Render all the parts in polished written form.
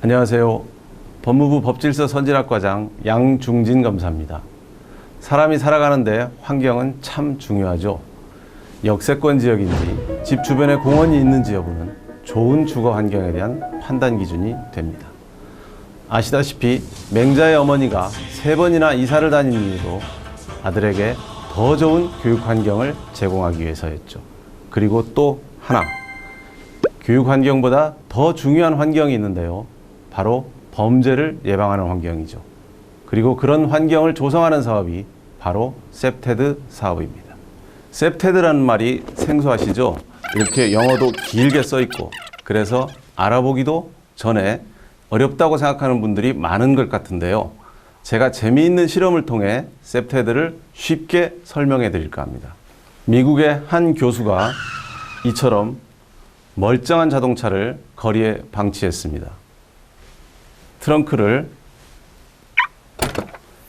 안녕하세요. 법무부 법질서 선진학과장 양중진 검사입니다. 사람이 살아가는데 환경은 참 중요하죠. 역세권 지역인지 집 주변에 공원이 있는지 여부는 좋은 주거 환경에 대한 판단 기준이 됩니다. 아시다시피 맹자의 어머니가 3번이나 이사를 다닌 이유도 아들에게 더 좋은 교육 환경을 제공하기 위해서였죠. 그리고 또 하나, 교육 환경보다 더 중요한 환경이 있는데요. 바로 범죄를 예방하는 환경이죠. 그리고 그런 환경을 조성하는 사업이 바로 셉테드 사업입니다. 셉테드라는 말이 생소하시죠? 이렇게 영어도 길게 써 있고 그래서 알아보기도 전에 어렵다고 생각하는 분들이 많은 것 같은데요. 제가 재미있는 실험을 통해 셉테드를 쉽게 설명해 드릴까 합니다. 미국의 한 교수가 이처럼 멀쩡한 자동차를 거리에 방치했습니다. 트렁크를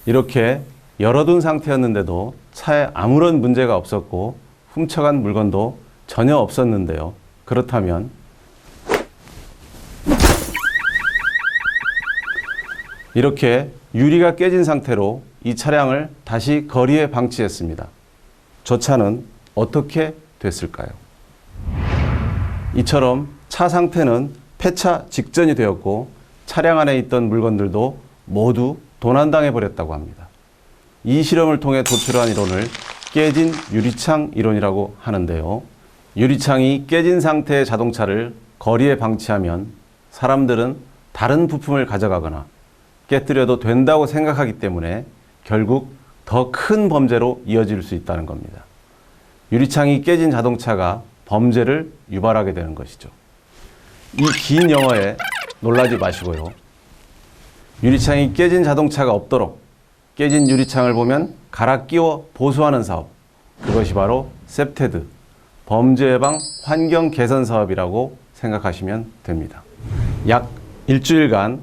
이렇게 열어둔 상태였는데도 차에 아무런 문제가 없었고 훔쳐간 물건도 전혀 없었는데요. 그렇다면 이렇게 유리가 깨진 상태로 이 차량을 다시 거리에 방치했습니다. 저 차는 어떻게 됐을까요? 이처럼 차 상태는 폐차 직전이 되었고 차량 안에 있던 물건들도 모두 도난당해 버렸다고 합니다. 이 실험을 통해 도출한 이론을 깨진 유리창 이론이라고 하는데요. 유리창이 깨진 상태의 자동차를 거리에 방치하면 사람들은 다른 부품을 가져가거나 깨뜨려도 된다고 생각하기 때문에 결국 더 큰 범죄로 이어질 수 있다는 겁니다. 유리창이 깨진 자동차가 범죄를 유발하게 되는 것이죠. 이 긴 영어에 놀라지 마시고요. 유리창이 깨진 자동차가 없도록 깨진 유리창을 보면 갈아 끼워 보수하는 사업, 그것이 바로 셉테드, 범죄 예방 환경 개선 사업이라고 생각하시면 됩니다. 약 일주일간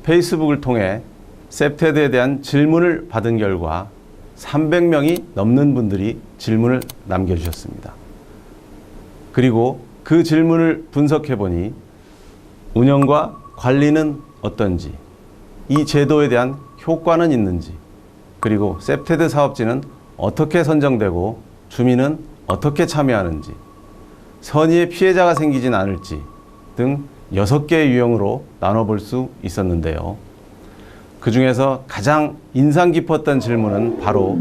페이스북을 통해 셉테드에 대한 질문을 받은 결과 300명이 넘는 분들이 질문을 남겨주셨습니다. 그리고 그 질문을 분석해 보니 운영과 관리는 어떤지, 이 제도에 대한 효과는 있는지, 그리고 셉테드 사업지는 어떻게 선정되고 주민은 어떻게 참여하는지, 선의의 피해자가 생기진 않을지 등 6개의 유형으로 나눠볼 수 있었는데요. 그 중에서 가장 인상 깊었던 질문은 바로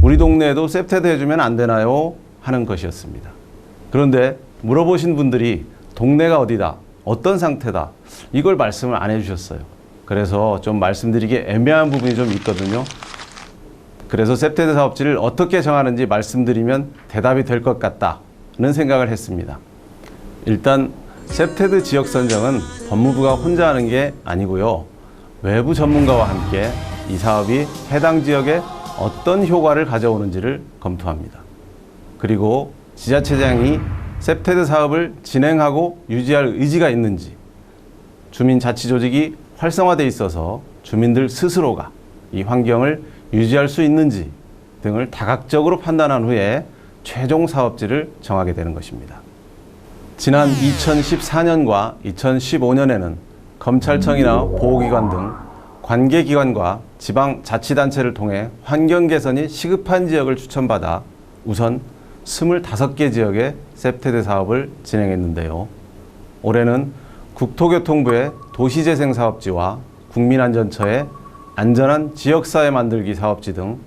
우리 동네에도 셉테드 해주면 안 되나요? 하는 것이었습니다. 그런데 물어보신 분들이 동네가 어디다, 어떤 상태다, 이걸 말씀을 안 해주셨어요. 그래서 좀 말씀드리기 애매한 부분이 좀 있거든요. 그래서 셉테드 사업지를 어떻게 정하는지 말씀드리면 대답이 될 것 같다는 생각을 했습니다. 일단 셉테드 지역 선정은 법무부가 혼자 하는 게 아니고요. 외부 전문가와 함께 이 사업이 해당 지역에 어떤 효과를 가져오는지를 검토합니다. 그리고 지자체장이 셉테드 사업을 진행하고 유지할 의지가 있는지, 주민자치조직이 활성화되어 있어서 주민들 스스로가 이 환경을 유지할 수 있는지 등을 다각적으로 판단한 후에 최종 사업지를 정하게 되는 것입니다. 지난 2014년과 2015년에는 검찰청이나 보호기관 등 관계기관과 지방자치단체를 통해 환경 개선이 시급한 지역을 추천받아 우선 25개 지역에 셉테드 사업을 진행했는데요. 올해는 국토교통부의 도시재생사업지와 국민안전처의 안전한 지역사회 만들기 사업지 등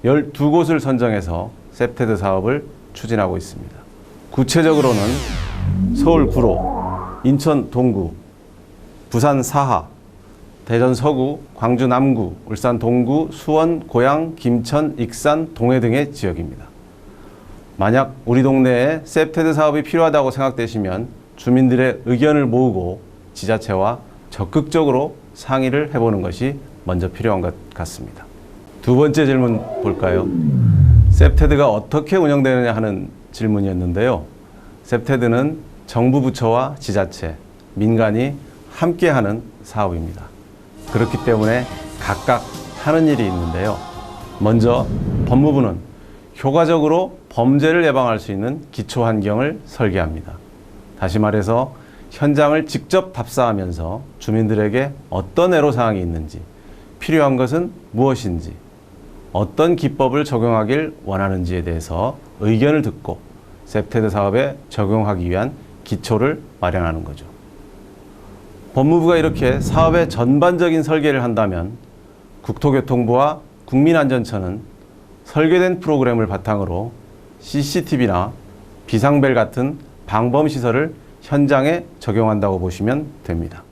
12곳을 선정해서 셉테드 사업을 추진하고 있습니다. 구체적으로는 서울 구로, 인천 동구, 부산 사하, 대전 서구, 광주 남구, 울산 동구, 수원, 고양, 김천, 익산, 동해 등의 지역입니다. 만약 우리 동네에 셉테드 사업이 필요하다고 생각되시면 주민들의 의견을 모으고 지자체와 적극적으로 상의를 해보는 것이 먼저 필요한 것 같습니다. 두 번째 질문 볼까요? 셉테드가 어떻게 운영되느냐 하는 질문이었는데요. 셉테드는 정부 부처와 지자체, 민간이 함께하는 사업입니다. 그렇기 때문에 각각 하는 일이 있는데요. 먼저 법무부는 효과적으로 범죄를 예방할 수 있는 기초 환경을 설계합니다. 다시 말해서 현장을 직접 답사하면서 주민들에게 어떤 애로사항이 있는지, 필요한 것은 무엇인지, 어떤 기법을 적용하길 원하는지에 대해서 의견을 듣고 셉테드 사업에 적용하기 위한 기초를 마련하는 거죠. 법무부가 이렇게 사업의 전반적인 설계를 한다면 국토교통부와 국민안전처는 설계된 프로그램을 바탕으로 CCTV나 비상벨 같은 방범시설을 현장에 적용한다고 보시면 됩니다.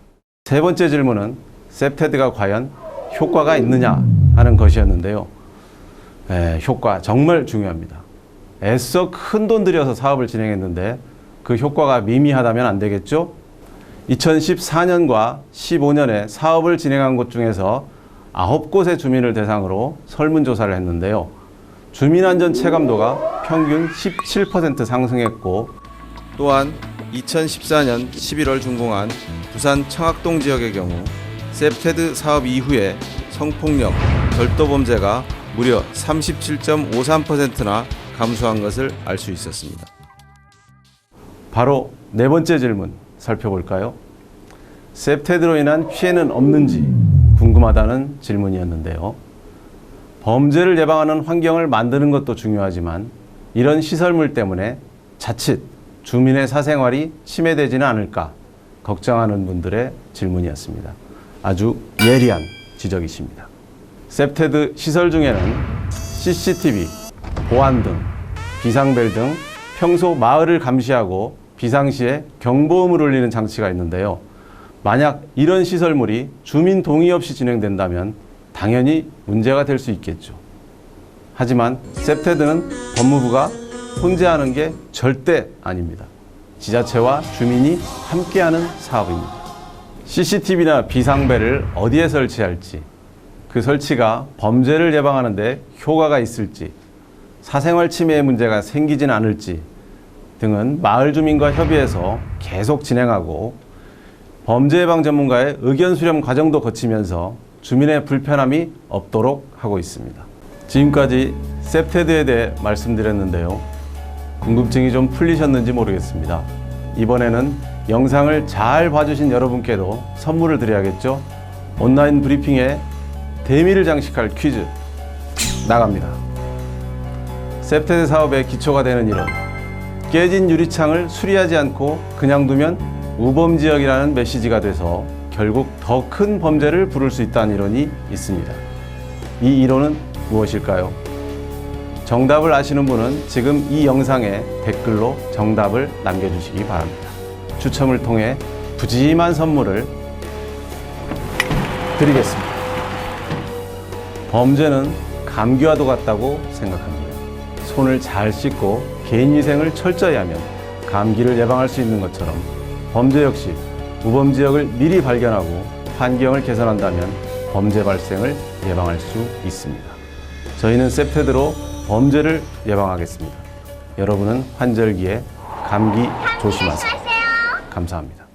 세 번째 질문은 셉테드가 과연 효과가 있느냐 하는 것이었는데요. 효과 정말 중요합니다. 애써 큰 돈 들여서 사업을 진행했는데 그 효과가 미미하다면 안 되겠죠? 2014년과 15년에 사업을 진행한 곳 중에서 9곳의 주민을 대상으로 설문조사를 했는데요. 주민안전 체감도가 평균 17% 상승했고, 또한 2014년 11월 준공한 부산 청학동 지역의 경우 셉테드 사업 이후에 성폭력, 절도범죄가 무려 37.53%나 감소한 것을 알 수 있었습니다. 바로 네 번째 질문 살펴볼까요? 셉테드로 인한 피해는 없는지 궁금하다는 질문이었는데요. 범죄를 예방하는 환경을 만드는 것도 중요하지만 이런 시설물 때문에 자칫 주민의 사생활이 침해되지는 않을까 걱정하는 분들의 질문이었습니다. 아주 예리한 지적이십니다. 셉테드 시설 중에는 CCTV, 보안등, 비상벨 등 평소 마을을 감시하고 비상시에 경보음을 울리는 장치가 있는데요. 만약 이런 시설물이 주민 동의 없이 진행된다면 당연히 문제가 될 수 있겠죠. 하지만 셉테드는 법무부가 통제하는 게 절대 아닙니다. 지자체와 주민이 함께하는 사업입니다. CCTV나 비상벨을 어디에 설치할지, 그 설치가 범죄를 예방하는 데 효과가 있을지, 사생활 침해의 문제가 생기진 않을지 등은 마을 주민과 협의해서 계속 진행하고 범죄 예방 전문가의 의견 수렴 과정도 거치면서 주민의 불편함이 없도록 하고 있습니다. 지금까지 셉테드에 대해 말씀드렸는데요. 궁금증이 좀 풀리셨는지 모르겠습니다. 이번에는 영상을 잘 봐주신 여러분께도 선물을 드려야겠죠? 온라인 브리핑에 대미를 장식할 퀴즈 나갑니다. 셉테드 사업의 기초가 되는 이론, 깨진 유리창을 수리하지 않고 그냥 두면 우범지역이라는 메시지가 돼서 결국 더 큰 범죄를 부를 수 있다는 이론이 있습니다. 이 이론은 무엇일까요? 정답을 아시는 분은 지금 이 영상에 댓글로 정답을 남겨주시기 바랍니다. 추첨을 통해 푸짐한 선물을 드리겠습니다. 범죄는 감기와도 같다고 생각합니다. 손을 잘 씻고 개인위생을 철저히 하면 감기를 예방할 수 있는 것처럼 범죄 역시 우범지역을 미리 발견하고 환경을 개선한다면 범죄 발생을 예방할 수 있습니다. 저희는 셉테드로 범죄를 예방하겠습니다. 여러분은 환절기에 감기 조심하세요. 감사합니다.